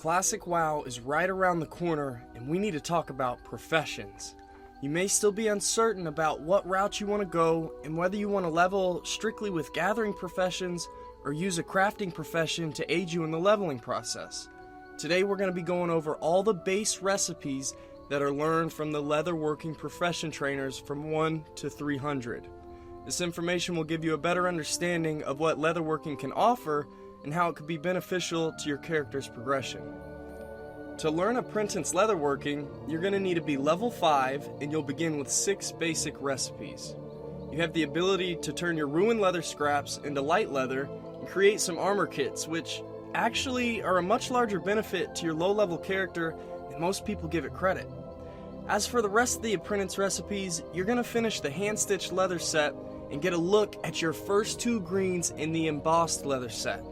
Classic WoW is right around the corner, and we need to talk about professions. You may still be uncertain about what route you want to go and whether you want to level strictly with gathering professions or use a crafting profession to aid you in the leveling process. Today we're going to be going over all the base recipes that are learned from the leatherworking profession trainers from 1 to 300. This information will give you a better understanding of what leatherworking can offer and how it could be beneficial to your character's progression. To learn Apprentice Leatherworking, you're going to need to be level 5 and you'll begin with 6 basic recipes. You have the ability to turn your ruined leather scraps into light leather and create some armor kits, which actually are a much larger benefit to your low-level character than most people give it credit. As for the rest of the Apprentice recipes, you're going to finish the hand-stitched leather set and get a look at your first 2 greens in the embossed leather set.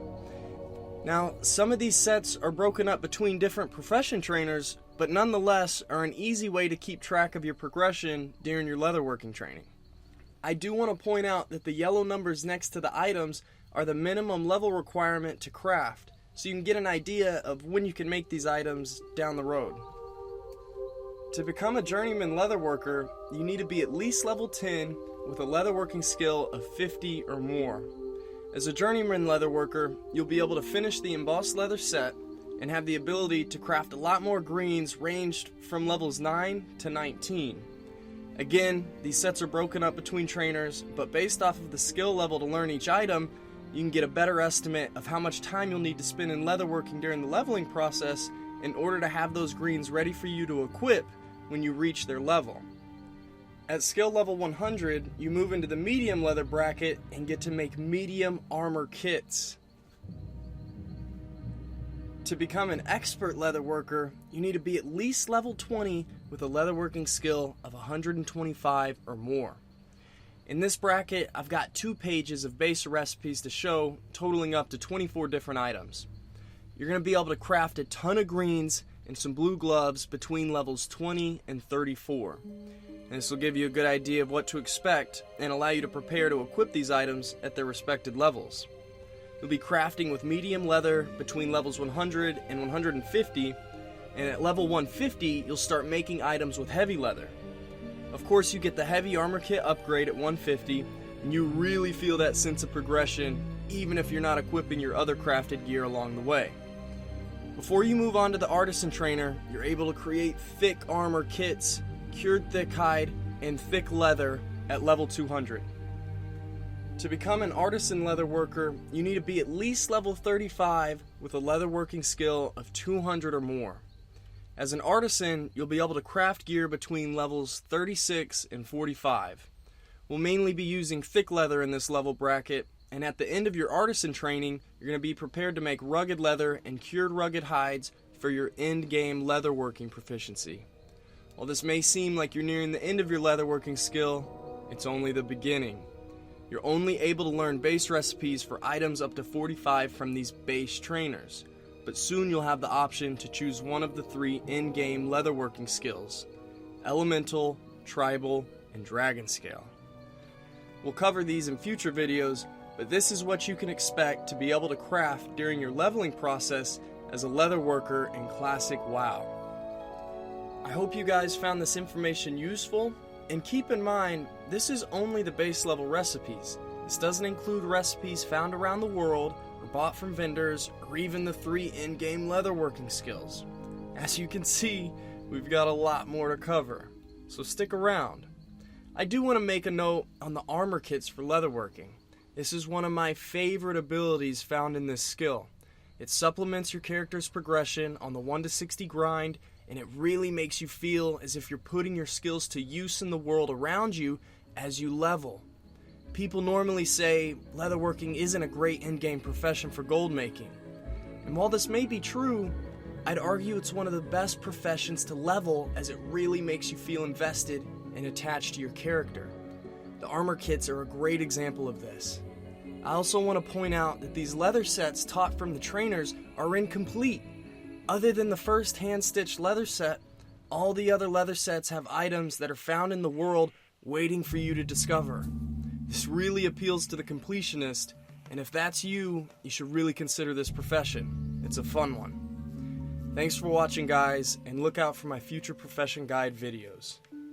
Now, some of these sets are broken up between different profession trainers, but nonetheless are an easy way to keep track of your progression during your leatherworking training. I do want to point out that the yellow numbers next to the items are the minimum level requirement to craft, so you can get an idea of when you can make these items down the road. To become a Journeyman leatherworker, you need to be at least level 10 with a leatherworking skill of 50 or more. As a Journeyman leatherworker, you'll be able to finish the embossed leather set and have the ability to craft a lot more greens ranged from levels 9 to 19. Again, these sets are broken up between trainers, but based off of the skill level to learn each item, you can get a better estimate of how much time you'll need to spend in leatherworking during the leveling process in order to have those greens ready for you to equip when you reach their level. At skill level 100, you move into the medium leather bracket and get to make medium armor kits. To become an expert leatherworker, you need to be at least level 20 with a leatherworking skill of 125 or more. In this bracket, I've got 2 pages of base recipes to show, totaling up to 24 different items. You're going to be able to craft a ton of greens and some blue gloves between levels 20 and 34. And this will give you a good idea of what to expect and allow you to prepare to equip these items at their respected levels. You'll be crafting with medium leather between levels 100 and 150, and at level 150 you'll start making items with heavy leather. Of course, you get the heavy armor kit upgrade at 150, and you really feel that sense of progression even if you're not equipping your other crafted gear along the way. Before you move on to the artisan trainer, you're able to create thick armor kits, cured thick hide, and thick leather at level 200. To become an artisan leatherworker, you need to be at least level 35 with a leatherworking skill of 200 or more. As an artisan, you'll be able to craft gear between levels 36 and 45. We'll mainly be using thick leather in this level bracket, and at the end of your artisan training, you're going to be prepared to make rugged leather and cured rugged hides for your end-game leatherworking proficiency. While this may seem like you're nearing the end of your leatherworking skill, it's only the beginning. You're only able to learn base recipes for items up to 45 from these base trainers, but soon you'll have the option to choose one of the 3 in-game leatherworking skills: Elemental, Tribal, and Dragon Scale. We'll cover these in future videos, but this is what you can expect to be able to craft during your leveling process as a leatherworker in Classic WoW. I hope you guys found this information useful, and keep in mind, this is only the base level recipes. This doesn't include recipes found around the world, or bought from vendors, or even the 3 in-game leatherworking skills. As you can see, we've got a lot more to cover, so stick around. I do want to make a note on the armor kits for leatherworking. This is one of my favorite abilities found in this skill. It supplements your character's progression on the 1 to 60 grind, and it really makes you feel as if you're putting your skills to use in the world around you as you level. People normally say leatherworking isn't a great in-game profession for gold making. And while this may be true, I'd argue it's one of the best professions to level, as it really makes you feel invested and attached to your character. The armor kits are a great example of this. I also want to point out that these leather sets taught from the trainers are incomplete. Other than the first hand-stitched leather set, all the other leather sets have items that are found in the world waiting for you to discover. This really appeals to the completionist, and if that's you, you should really consider this profession. It's a fun one. Thanks for watching, guys, and look out for my future profession guide videos.